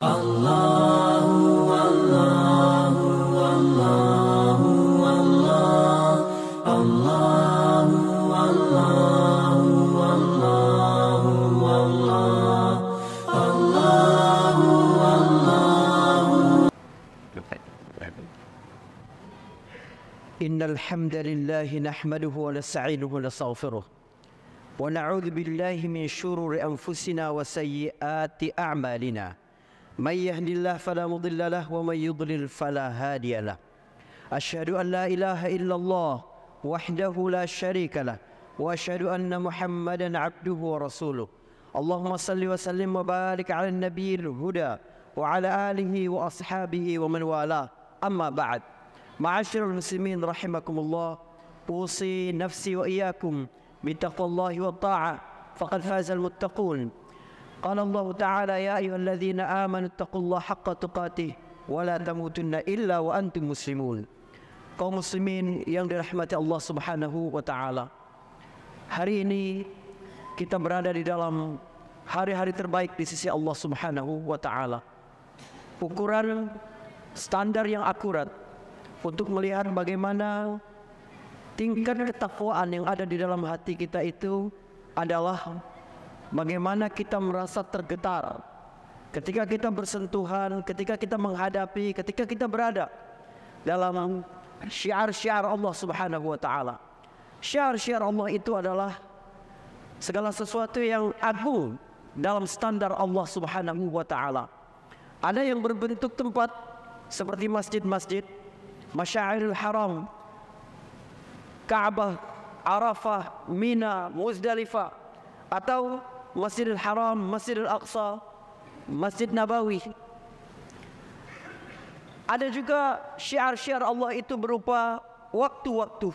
Allahu Allahu Allahu Allah Allahu Allahu Allahu Allah Allahu Allahu. Innal hamdalillah nahmaduhu wa nasta'inuhu wa nastaghfiruh wa na'udzu billahi min shururi anfusina wa sayyiati a'malina. Man yahdihillahu fala mudilla lahu wa man yudlil fala hadiya lahu. Asyhadu an la ilaha illallah wahdahu la syarika lahu wa asyhadu anna Muhammadan 'abduhu wa rasuluh. Allahumma salli wa sallim wa barik 'ala nabiyil huda wa 'ala alihi wa ashabihi wa man wala. Amma ba'd. Ma'asyiral muslimin rahimakumullah, usi nafsi wa iyyakum bittaqwallahi wa ta'ah faqad fazal muttaqun. Qala Allah Ta'ala ya ayyuhalladzina amanu taqullaha haqqa tuqatih wa la tamutunna illa wa antum muslimun. Kaum muslimin yang dirahmati Allah Subhanahu wa taala. Hari ini kita berada di dalam hari-hari terbaik di sisi Allah Subhanahu wa taala. Ukuran standar yang akurat untuk melihat bagaimana tingkat ketakwaan yang ada di dalam hati kita itu adalah bagaimana kita merasa tergetar ketika kita bersentuhan, ketika kita menghadapi, ketika kita berada dalam syiar-syiar Allah Subhanahu wa taala. Syiar-syiar Allah itu adalah segala sesuatu yang agung dalam standar Allah Subhanahu wa taala. Ada yang berbentuk tempat seperti masjid-masjid, Masyairul Haram, Ka'bah, Arafah, Mina, Muzdalifah, atau Masjidil Haram, Masjidil Aqsa, Masjid Nabawi. Ada juga syiar-syiar Allah itu berupa waktu-waktu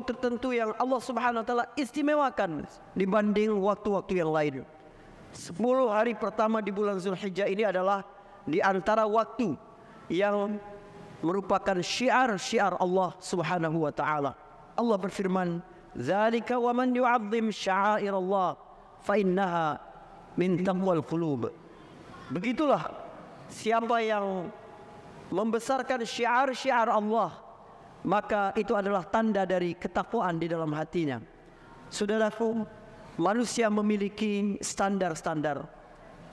tertentu yang Allah Subhanahu wa taala istimewakan dibanding waktu-waktu yang lain. 10 hari pertama di bulan Zulhijjah ini adalah di antara waktu yang merupakan syiar-syiar Allah Subhanahu wa taala. Allah berfirman, "Dzalika wa man yu'azzim sya'airallah fa innaha min taqwal qulub." Begitulah siapa yang membesarkan syiar-syiar Allah, maka itu adalah tanda dari ketakwaan di dalam hatinya. Saudaraku, manusia memiliki standar-standar,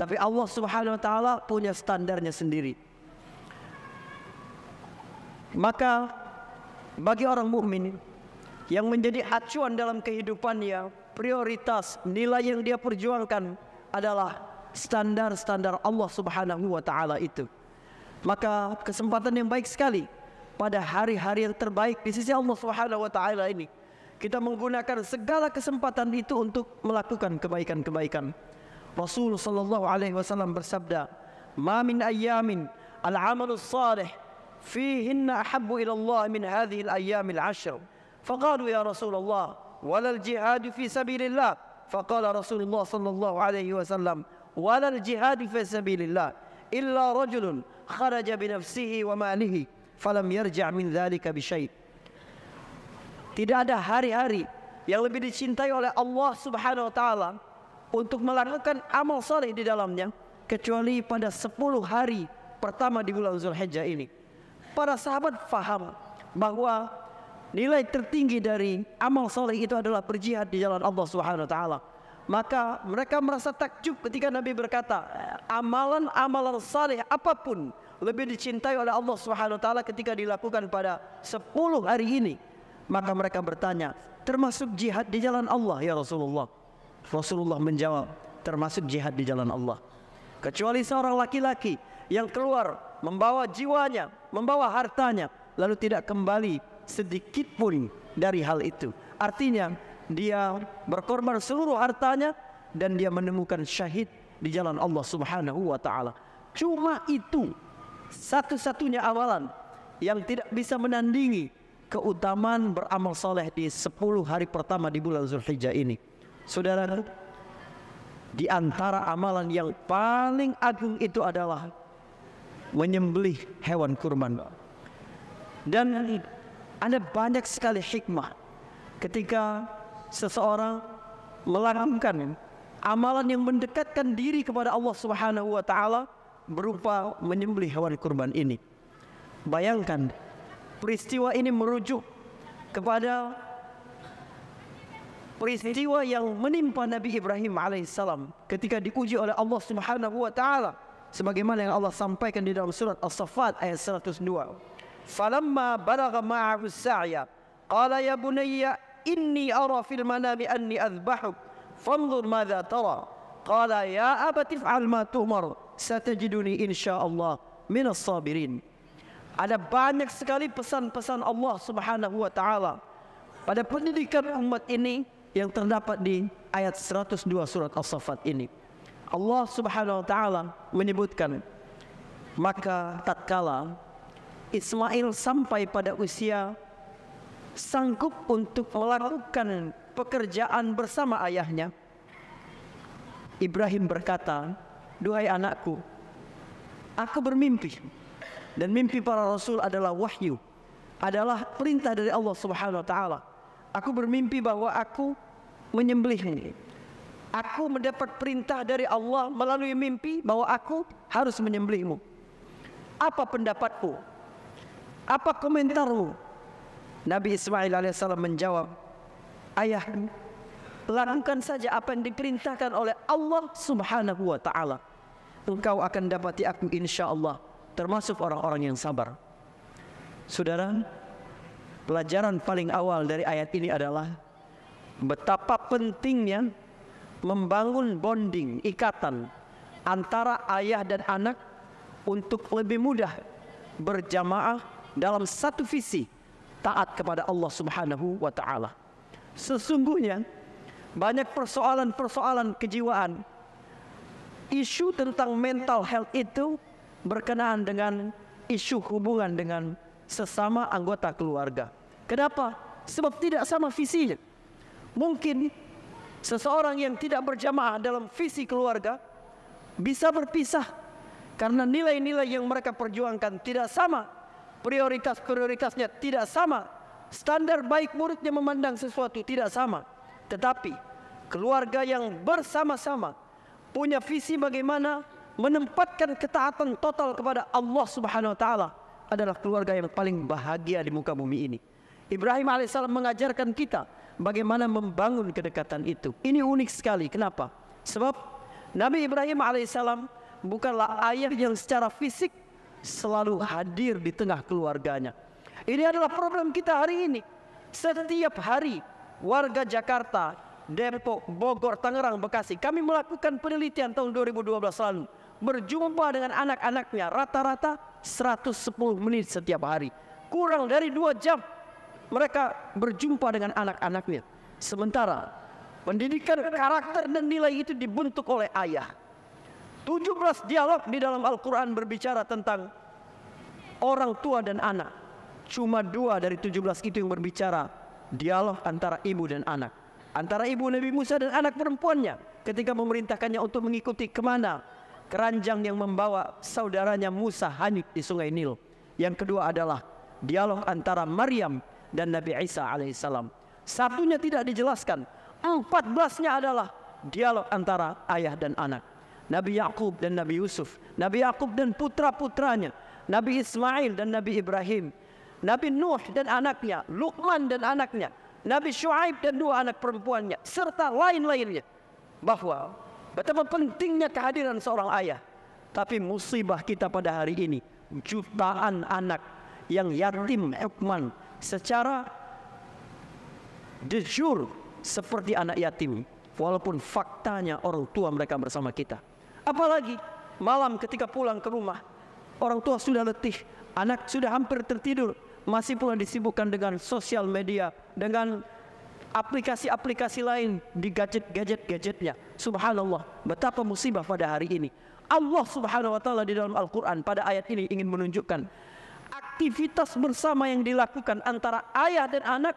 tapi Allah Subhanahu wa taala punya standarnya sendiri. Maka bagi orang mukmin yang menjadi acuan dalam kehidupannya, prioritas nilai yang dia perjuangkan adalah standar-standar Allah Subhanahu wa taala itu. Maka kesempatan yang baik sekali pada hari-hari yang terbaik di sisi Allah Subhanahu wa taala ini, kita menggunakan segala kesempatan itu untuk melakukan kebaikan-kebaikan. Rasul sallallahu alaihi wasallam bersabda, "Ma min ayyamin al-amalus salih fihinna ahabbu ila Allah min hadhihi al-ayyamil 'ashr." Faqalu ya Rasulullah, "Walal jihad fi sabilillah." Faqala Rasulullah sallallahu alaihi wasallam, "Walal jihad fi sabilillah illa rajulun kharaja bi nafsihi wa malihi falam yarja' min dzalika bi syai'." Tidak ada hari-hari yang lebih dicintai oleh Allah Subhanahu wa taala untuk melakukan amal saleh di dalamnya kecuali pada 10 hari pertama di bulan Zulhijjah ini. Para sahabat faham bahwa nilai tertinggi dari amal saleh itu adalah berjihad di jalan Allah Subhanahu wa taala. Maka mereka merasa takjub ketika Nabi berkata, amalan-amalan saleh apapun lebih dicintai oleh Allah Subhanahu wa taala ketika dilakukan pada 10 hari ini. Maka mereka bertanya, termasuk jihad di jalan Allah ya Rasulullah? Rasulullah menjawab, termasuk jihad di jalan Allah. Kecuali seorang laki-laki yang keluar membawa jiwanya, membawa hartanya, lalu tidak kembali sedikit pun dari hal itu. Artinya dia berkorban seluruh hartanya dan dia menemukan syahid di jalan Allah Subhanahu wa taala. Cuma itu satu-satunya amalan yang tidak bisa menandingi keutamaan beramal saleh di 10 hari pertama di bulan Zulhijjah ini. Saudara, di antara amalan yang paling agung itu adalah menyembelih hewan kurban. Dan ada banyak sekali hikmah ketika seseorang melakukan amalan yang mendekatkan diri kepada Allah Subhanahu wa taala berupa menyembelih hewan kurban ini. Bayangkan, peristiwa ini merujuk kepada peristiwa yang menimpa Nabi Ibrahim alaihissalam ketika diuji oleh Allah Subhanahu wa taala, sebagaimana yang Allah sampaikan di dalam surat As-Saffat ayat 102. Falamma balagha ma'ahu as-sa'ya qala ya bunayya inni ara fil manami anni adhbahuk fanzur madza tara qala ya abati if'al ma tu'mar satajiduni insyaallah minas sabirin. Ada banyak sekali pesan-pesan Allah Subhanahu wa taala pada pendidikan umat ini yang terdapat di ayat 102 surat As-Saffat ini. Allah Subhanahu wa taala menyebutkan, maka tatkala Ismail sampai pada usia sanggup untuk melakukan pekerjaan bersama ayahnya, Ibrahim berkata, duhai anakku, aku bermimpi. Dan mimpi para rasul adalah wahyu, adalah perintah dari Allah Subhanahu wa taala. Aku bermimpi bahwa aku menyembelihmu. Aku mendapat perintah dari Allah melalui mimpi bahwa aku harus menyembelihmu. Apa pendapatmu? Apa komentarmu? Nabi Ismail alaihissalam menjawab, ayah, lakukan saja apa yang diperintahkan oleh Allah Subhanahu wa taala. Engkau akan dapati aku insyaallah termasuk orang-orang yang sabar. Saudara, pelajaran paling awal dari ayat ini adalah betapa pentingnya membangun bonding, ikatan antara ayah dan anak untuk lebih mudah berjamaah dalam satu visi, taat kepada Allah Subhanahu wa taala. Sesungguhnya banyak persoalan-persoalan kejiwaan, isu tentang mental health itu berkenaan dengan isu hubungan dengan sesama anggota keluarga. Kenapa? Sebab tidak sama visinya. Mungkin seseorang yang tidak berjamaah dalam visi keluarga bisa berpisah karena nilai-nilai yang mereka perjuangkan tidak sama, prioritas-prioritasnya tidak sama, standar baik muridnya memandang sesuatu tidak sama. Tetapi keluarga yang bersama-sama punya visi bagaimana menempatkan ketaatan total kepada Allah Subhanahu wa taala adalah keluarga yang paling bahagia di muka bumi ini. Ibrahim alaihissalam mengajarkan kita bagaimana membangun kedekatan itu. Ini unik sekali. Kenapa? Sebab Nabi Ibrahim alaihissalam bukanlah ayah yang secara fisik selalu hadir di tengah keluarganya. Ini adalah problem kita hari ini. Setiap hari warga Jakarta, Depok, Bogor, Tangerang, Bekasi, kami melakukan penelitian tahun 2012 lalu, berjumpa dengan anak-anaknya rata-rata 110 menit setiap hari. Kurang dari 2 jam mereka berjumpa dengan anak-anaknya. Sementara pendidikan karakter dan nilai itu dibentuk oleh ayah. 17 dialog di dalam Al-Quran berbicara tentang orang tua dan anak. Cuma 2 dari 17 itu yang berbicara dialog antara ibu dan anak. Antara ibu Nabi Musa dan anak perempuannya ketika memerintahkannya untuk mengikuti kemana keranjang yang membawa saudaranya Musa hanyut di sungai Nil. Yang kedua adalah dialog antara Maryam dan Nabi Isa alaihissalam. Satunya tidak dijelaskan, 14-nya adalah dialog antara ayah dan anak. Nabi Yakub dan Nabi Yusuf, Nabi Yakub dan putra-putranya, Nabi Ismail dan Nabi Ibrahim, Nabi Nuh dan anaknya, Luqman dan anaknya, Nabi Shu'aib dan 2 anak perempuannya, serta lain-lainnya. Bahwa betapa pentingnya kehadiran seorang ayah. Tapi musibah kita pada hari ini, jutaan anak yang yatim hukman secara de jure seperti anak yatim, walaupun faktanya orang tua mereka bersama kita. Apalagi malam ketika pulang ke rumah, orang tua sudah letih, anak sudah hampir tertidur, masih pula disibukkan dengan sosial media, dengan aplikasi-aplikasi lain di gadgetnya. Subhanallah, betapa musibah pada hari ini. Allah Subhanahu wa taala di dalam Al-Quran pada ayat ini ingin menunjukkan aktivitas bersama yang dilakukan antara ayah dan anak,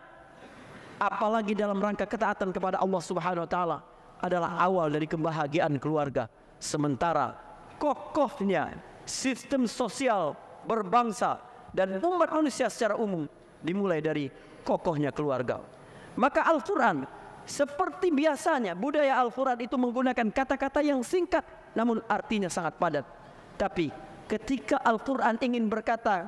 apalagi dalam rangka ketaatan kepada Allah Subhanahu wa taala, adalah awal dari kebahagiaan keluarga. Sementara kokohnya sistem sosial berbangsa dan umat manusia secara umum dimulai dari kokohnya keluarga. Maka Al-Quran seperti biasanya budaya Al-Quran itu menggunakan kata-kata yang singkat namun artinya sangat padat. Tapi ketika Al-Quran ingin berkata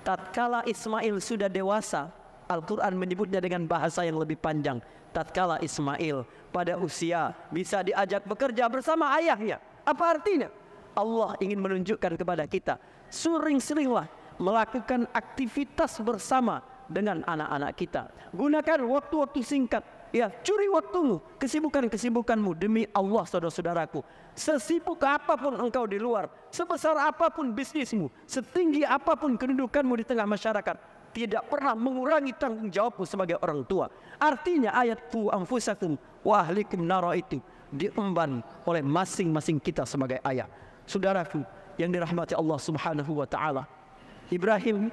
tatkala Ismail sudah dewasa, Al-Quran menyebutnya dengan bahasa yang lebih panjang. Tatkala Ismail pada usia bisa diajak bekerja bersama ayahnya. Apa artinya? Allah ingin menunjukkan kepada kita, sering-seringlah melakukan aktivitas bersama dengan anak-anak kita. Gunakan waktu-waktu singkat, ya, curi waktumu, kesibukan-kesibukanmu demi Allah, saudara-saudaraku. Sesibuk apapun engkau di luar, sebesar apapun bisnismu, setinggi apapun kedudukanmu di tengah masyarakat, tidak pernah mengurangi tanggung jawabmu sebagai orang tua. Artinya ayat qu anfusakum wa ahlikum nara itu diemban oleh masing-masing kita sebagai ayah. Saudaraku yang dirahmati Allah Subhanahu wa taala, Ibrahim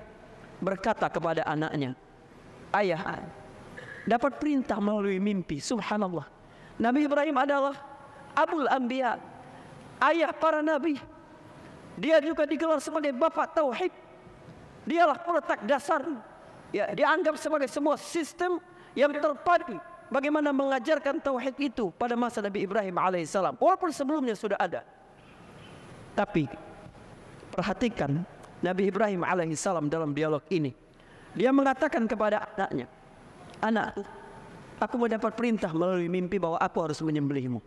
berkata kepada anaknya, "Ayah, dapat perintah melalui mimpi." Subhanallah. Nabi Ibrahim adalah Abul Anbiya, ayah para nabi. Dia juga digelar sebagai bapak tauhid. Dialah peletak dasar. Ya, dianggap sebagai sebuah sistem yang terpadu bagaimana mengajarkan tauhid itu pada masa Nabi Ibrahim alaihissalam. Walaupun sebelumnya sudah ada. Tapi perhatikan Nabi Ibrahim alaihissalam dalam dialog ini. Dia mengatakan kepada anaknya, "Anakku, aku mendapat perintah melalui mimpi bahwa aku harus menyembelihmu."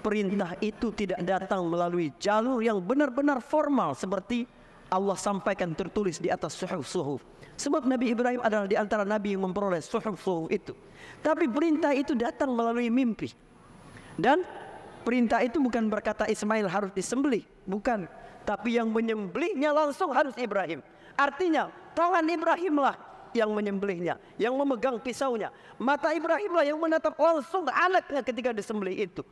Perintah itu tidak datang melalui jalur yang benar-benar formal seperti Allah sampaikan tertulis di atas suhuf-suhuf. Sebab Nabi Ibrahim adalah di antara nabi yang memperoleh suhuf-suhuf itu. Tapi perintah itu datang melalui mimpi. Dan perintah itu bukan berkata Ismail harus disembelih, bukan. Tapi yang menyembelihnya langsung harus Ibrahim. Artinya tangan Ibrahimlah yang menyembelihnya, yang memegang pisaunya. Mata Ibrahimlah yang menatap langsung anaknya ketika disembelih itu.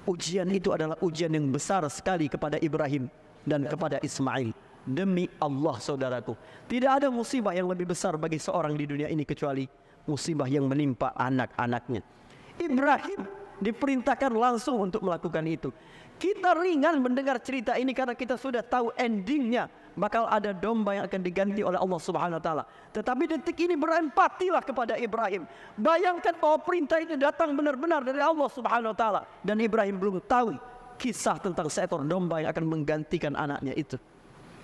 Ujian itu adalah ujian yang besar sekali kepada Ibrahim dan kepada Ismail. Demi Allah, saudaraku, tidak ada musibah yang lebih besar bagi seorang di dunia ini kecuali musibah yang menimpa anak-anaknya. Ibrahim diperintahkan langsung untuk melakukan itu. Kita ringan mendengar cerita ini karena kita sudah tahu endingnya. Bakal ada domba yang akan diganti oleh Allah Subhanahu wa taala. Tetapi detik ini berempatilah kepada Ibrahim. Bayangkan bahwa perintah itu datang benar-benar dari Allah Subhanahu wa taala, dan Ibrahim belum tahu kisah tentang seekor domba yang akan menggantikan anaknya itu.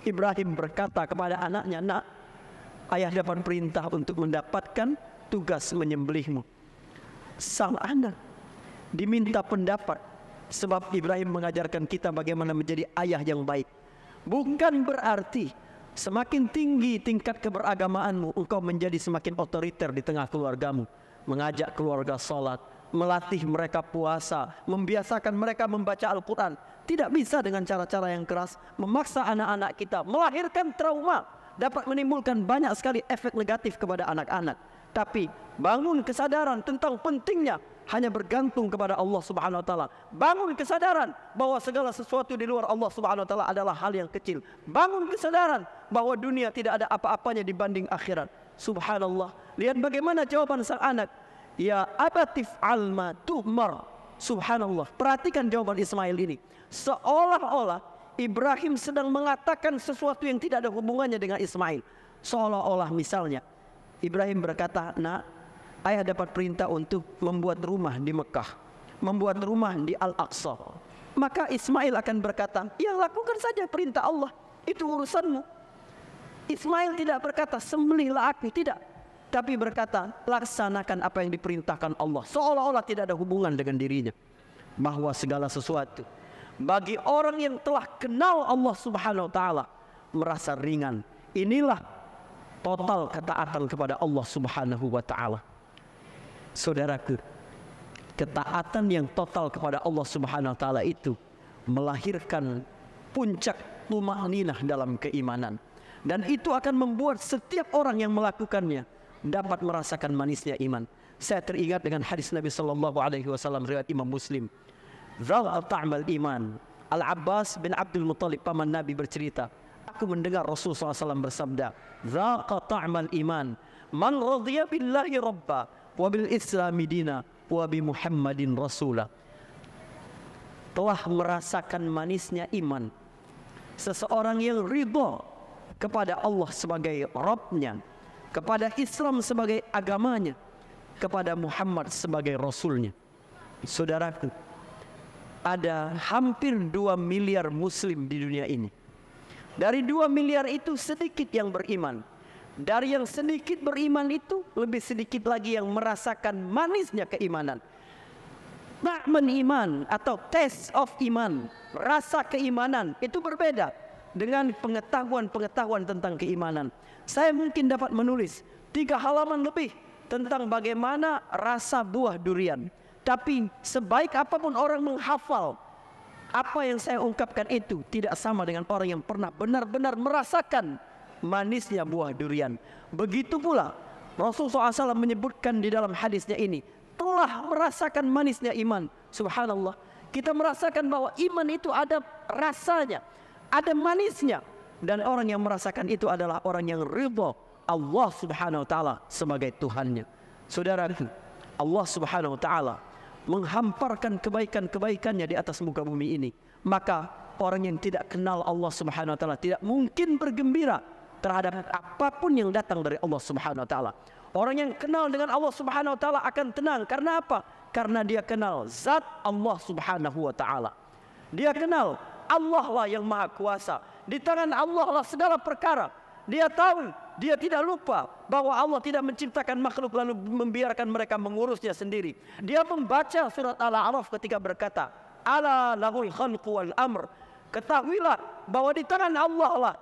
Ibrahim berkata kepada anaknya, "Nak, ayah dapat perintah untuk mendapatkan tugas menyembelihmu." Sang anak diminta pendapat, sebab Ibrahim mengajarkan kita bagaimana menjadi ayah yang baik. Bukan berarti semakin tinggi tingkat keberagamaanmu, engkau menjadi semakin otoriter di tengah keluargamu. Mengajak keluarga sholat, melatih mereka puasa, membiasakan mereka membaca Al-Quran. Tidak bisa dengan cara-cara yang keras. Memaksa anak-anak kita, melahirkan trauma, dapat menimbulkan banyak sekali efek negatif kepada anak-anak. Tapi bangun kesadaran tentang pentingnya hanya bergantung kepada Allah Subhanahu wa taala. Bangun kesadaran bahwa segala sesuatu di luar Allah Subhanahu wa taala adalah hal yang kecil. Bangun kesadaran bahwa dunia tidak ada apa-apanya dibanding akhirat. Subhanallah. Lihat bagaimana jawaban sang anak. "Ya abatif alma tuhmar." Subhanallah. Perhatikan jawaban Ismail ini. Seolah-olah Ibrahim sedang mengatakan sesuatu yang tidak ada hubungannya dengan Ismail. Seolah-olah misalnya Ibrahim berkata, "Nak, ayah dapat perintah untuk membuat rumah di Mekah, membuat rumah di Al-Aqsa." Maka Ismail akan berkata, "Ya, lakukan saja perintah Allah, itu urusanmu." Ismail tidak berkata, "Sembelihlah aku," tidak. Tapi berkata, "Laksanakan apa yang diperintahkan Allah." Seolah-olah tidak ada hubungan dengan dirinya. Bahwa segala sesuatu bagi orang yang telah kenal Allah Subhanahu wa taala merasa ringan. Inilah total ketaatan kepada Allah Subhanahu wa taala. Saudaraku, ketaatan yang total kepada Allah Subhanahu wa taala itu melahirkan puncak tumaninah dalam keimanan, dan itu akan membuat setiap orang yang melakukannya dapat merasakan manisnya iman. Saya teringat dengan hadis Nabi sallallahu alaihi wasallam riwayat Imam Muslim. "Dzal ta'mal iman." Al-Abbas bin Abdul Muttalib paman Nabi bercerita, "Aku mendengar Rasulullah SAW bersabda, "Dzaqa ta'mal iman, man radhiya billahi rabba, wa bil islami dina, wa bi Muhammadin rasula." Telah merasakan manisnya iman seseorang yang ridha kepada Allah sebagai Rabbnya, kepada Islam sebagai agamanya, kepada Muhammad sebagai Rasulnya. Saudaraku, ada hampir 2 miliar muslim di dunia ini. Dari 2 miliar itu sedikit yang beriman. Dari yang sedikit beriman itu lebih sedikit lagi yang merasakan manisnya keimanan. Ta'man iman atau taste of iman, rasa keimanan itu berbeda dengan pengetahuan-pengetahuan tentang keimanan. Saya mungkin dapat menulis 3 halaman lebih tentang bagaimana rasa buah durian. Tapi sebaik apapun orang menghafal, apa yang saya ungkapkan itu tidak sama dengan orang yang pernah benar-benar merasakan manisnya buah durian. Begitu pula Rasulullah SAW menyebutkan di dalam hadisnya ini, telah merasakan manisnya iman. Subhanallah, kita merasakan bahwa iman itu ada rasanya, ada manisnya. Dan orang yang merasakan itu adalah orang yang ridha Allah Subhanahu wa taala sebagai Tuhannya. Saudaraku, Allah Subhanahu wa taala menghamparkan kebaikan-kebaikannya di atas muka bumi ini. Maka orang yang tidak kenal Allah Subhanahu wa taala tidak mungkin bergembira terhadap apapun yang datang dari Allah Subhanahu wa taala. Orang yang kenal dengan Allah Subhanahu wa taala akan tenang. Karena apa? Karena dia kenal zat Allah Subhanahu wa taala. Dia kenal Allah lah yang maha kuasa. Di tangan Allah lah segala perkara. Dia tahu, dia tidak lupa bahwa Allah tidak menciptakan makhluk lalu membiarkan mereka mengurusnya sendiri. Dia membaca surat Al-A'raf ketika berkata, ala lahul khalqu wal amr. Ketahuilah bahwa di tangan Allah lah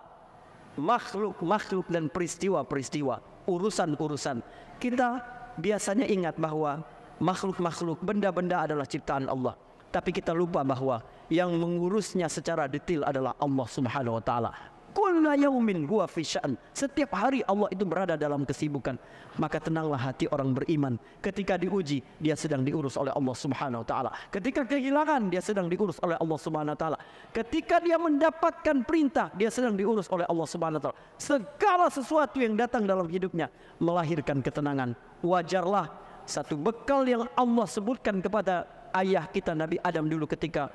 makhluk-makhluk dan peristiwa-peristiwa, urusan-urusan. Kita biasanya ingat bahwa makhluk-makhluk, benda-benda adalah ciptaan Allah. Tapi kita lupa bahwa yang mengurusnya secara detail adalah Allah Subhanahu wa taala. Kullu yaumin huwa fi sya'n. Setiap hari Allah itu berada dalam kesibukan. Maka tenanglah hati orang beriman. Ketika diuji, dia sedang diurus oleh Allah Subhanahu wa taala. Ketika kehilangan, dia sedang diurus oleh Allah Subhanahu wa taala. Ketika dia mendapatkan perintah, dia sedang diurus oleh Allah Subhanahu wa taala. Segala sesuatu yang datang dalam hidupnya melahirkan ketenangan. Wajarlah satu bekal yang Allah sebutkan kepada ayah kita Nabi Adam dulu ketika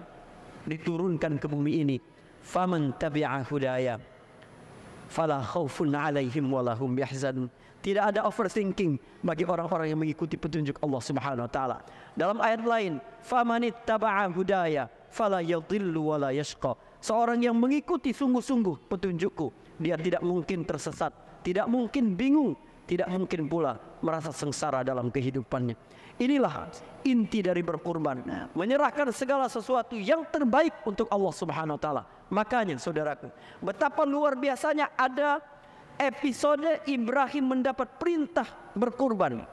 diturunkan ke bumi ini. Faman tabi'a hudaya fala khaufun 'alaihim wala hum yahzanun. Tidak ada overthinking bagi orang-orang yang mengikuti petunjuk Allah Subhanahu wa taala. Dalam ayat lain, famanittaba'a hudaya fala yadhillu wala yashqa. Seorang yang mengikuti sungguh-sungguh petunjukku, dia tidak mungkin tersesat, tidak mungkin bingung, tidak mungkin pula merasa sengsara dalam kehidupannya. Inilah inti dari berkurban, menyerahkan segala sesuatu yang terbaik untuk Allah Subhanahu wa taala. Makanya saudaraku, betapa luar biasanya ada episode Ibrahim mendapat perintah berkurban.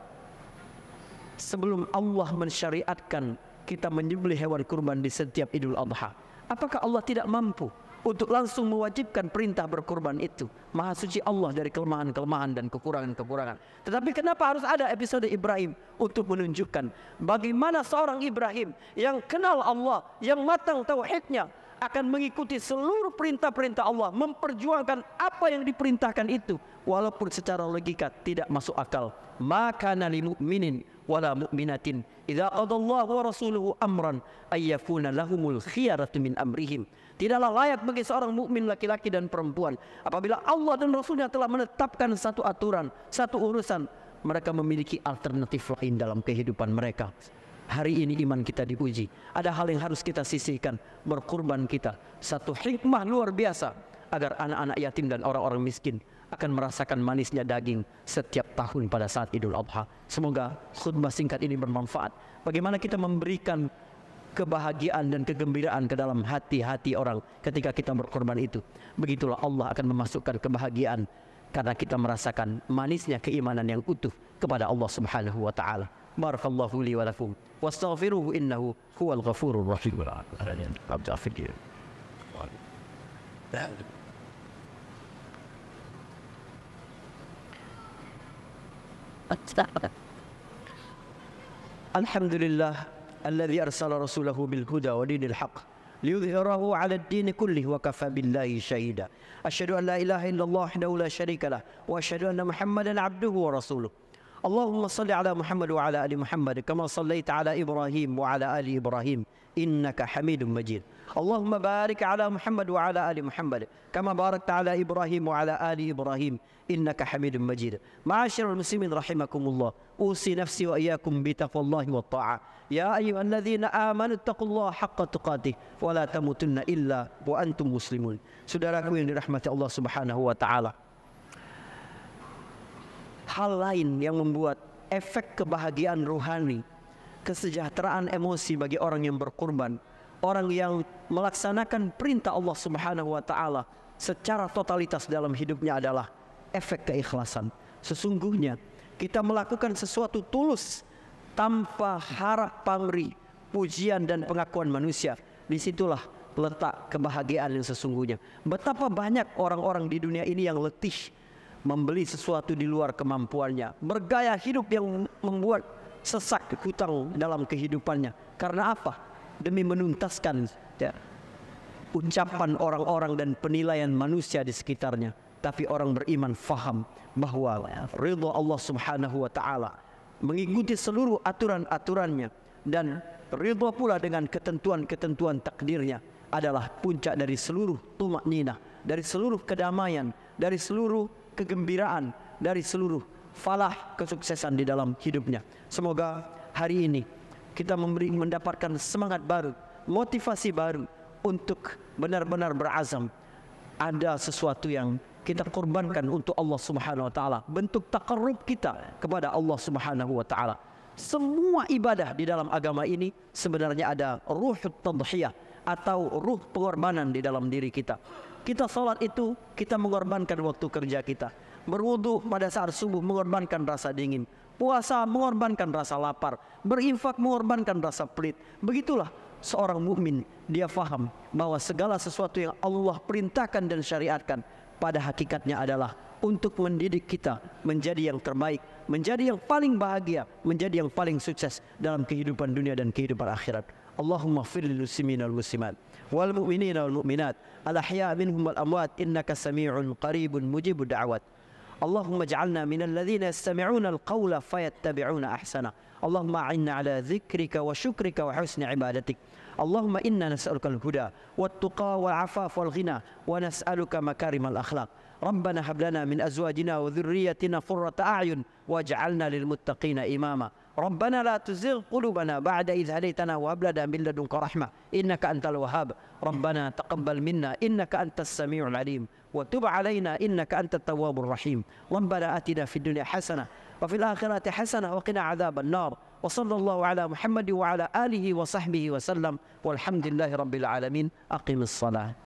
Sebelum Allah mensyariatkan kita menyembelih hewan kurban di setiap Idul Adha, apakah Allah tidak mampu untuk langsung mewajibkan perintah berkurban itu? Maha suci Allah dari kelemahan-kelemahan dan kekurangan-kekurangan. Tetapi kenapa harus ada episode Ibrahim? Untuk menunjukkan bagaimana seorang Ibrahim yang kenal Allah, yang matang tauhidnya, akan mengikuti seluruh perintah-perintah Allah, memperjuangkan apa yang diperintahkan itu, walaupun secara logika tidak masuk akal. Maka lil mu'minin wala mu'minatin idza qadallahu wa rasuluhu amran ay yakuna lahumul khiyaratu min amrihim. Tidaklah layak bagi seorang mukmin laki-laki dan perempuan apabila Allah dan Rasulnya telah menetapkan satu aturan, satu urusan, mereka memiliki alternatif lain dalam kehidupan mereka. Hari ini iman kita diuji. Ada hal yang harus kita sisihkan, berkurban kita. Satu hikmah luar biasa agar anak-anak yatim dan orang-orang miskin akan merasakan manisnya daging setiap tahun pada saat Idul Adha. Semoga khutbah singkat ini bermanfaat. Bagaimana kita memberikan kebahagiaan dan kegembiraan ke dalam hati-hati orang ketika kita berkorban itu. Begitulah Allah akan memasukkan kebahagiaan karena kita merasakan manisnya keimanan yang utuh kepada Allah Subhanahu wa taala. Barakallahu li wa lakum wastaghfiruhu innahu huwal ghafurur rahim. Alhamdulillah الذي أرسل رسوله بالهدى ودين الحق ليظهره على الدين كله وكفى بالله شهيدا. أشهد أن لا إله إلا الله وحده لا شريك له وأشهد أن محمدا عبده ورسوله. Allahumma salli ala Muhammad wa ala ali Muhammad kama sallaita ala Ibrahim wa ala ali Ibrahim innaka Hamidum Majid. Allahumma barik ala Muhammad wa ala ali Muhammad kama barakta ala Ibrahim wa ala ali Ibrahim innaka Hamidum Majid. Ma'asyiral muslimin rahimakumullah, usi nafsi wa iyyakum bi taqwallahi wat ta'ah. Ya ayyuhalladzina amanu taqullaha haqqa tuqatih wa la tamutunna illa wa antum muslimun. Saudaraku yang dirahmati Allah Subhanahu wa taala, hal lain yang membuat efek kebahagiaan rohani, kesejahteraan emosi bagi orang yang berkurban, orang yang melaksanakan perintah Allah Subhanahu wa taala secara totalitas dalam hidupnya adalah efek keikhlasan. Sesungguhnya kita melakukan sesuatu tulus tanpa harap pamrih, pujian dan pengakuan manusia. Disitulah letak kebahagiaan yang sesungguhnya. Betapa banyak orang-orang di dunia ini yang letih membeli sesuatu di luar kemampuannya, bergaya hidup yang membuat sesak hutang dalam kehidupannya. Karena apa? Demi menuntaskan ucapan orang-orang dan penilaian manusia di sekitarnya. Tapi orang beriman faham bahwa ridha Allah Subhanahu wa taala, mengikuti seluruh aturan-aturannya, dan ridha pula dengan ketentuan-ketentuan takdirnya adalah puncak dari seluruh tumakninah, dari seluruh kedamaian, dari seluruh kegembiraan, dari seluruh falah kesuksesan di dalam hidupnya. Semoga hari ini kita mendapatkan semangat baru, motivasi baru untuk benar-benar berazam. Ada sesuatu yang kita korbankan untuk Allah Subhanahu wa taala, bentuk taqarrub kita kepada Allah Subhanahu wa taala. Semua ibadah di dalam agama ini sebenarnya ada ruhut tadhiyah atau ruh pengorbanan di dalam diri kita. Kita salat itu kita mengorbankan waktu kerja kita. Berwudu pada saat subuh mengorbankan rasa dingin. Puasa mengorbankan rasa lapar. Berinfak mengorbankan rasa pelit. Begitulah seorang mukmin, dia faham bahwa segala sesuatu yang Allah perintahkan dan syariatkan pada hakikatnya adalah untuk mendidik kita menjadi yang terbaik, menjadi yang paling bahagia, menjadi yang paling sukses dalam kehidupan dunia dan kehidupan akhirat. Allahumma ighfir lil muslimina wal muslimat wal mu'minina wal mu'minat al ahya' minhum wal amwat innaka sami'un qaribun mujibud da'wat. Allahumma ij'alna minal ladzina yastami'una al qawla fayattabi'una ahsana. Allahumma a'inna ala dzikrika wa syukrika wa husni ibadatik. Allahumma inna nas'aluka al-huda wat-tuqa wal-'afaf wal-ghina wa nas'aluka makarimal akhlaq. Rabbana hab lana min azwajina wa dhurriyyatina qurrata a'yun waj'alna lil muttaqina imama. Rabbana la tuzigh qulubana ba'da idh hadaytana wa hab lana min ladunka rahmah innaka antal wahhab. Rabbana taqabbal minna innaka antas samiul alim wa tub 'alaina innaka antat tawwabur rahim. Rabbana atina fid dunya hasanah wa fil akhirati hasanah wa qina 'adzaban nar. Wa sallallahu ala Muhammad wa ala alihi wa sahbihi wa sallam walhamdulillahi rabbil alamin. Aqimis salat.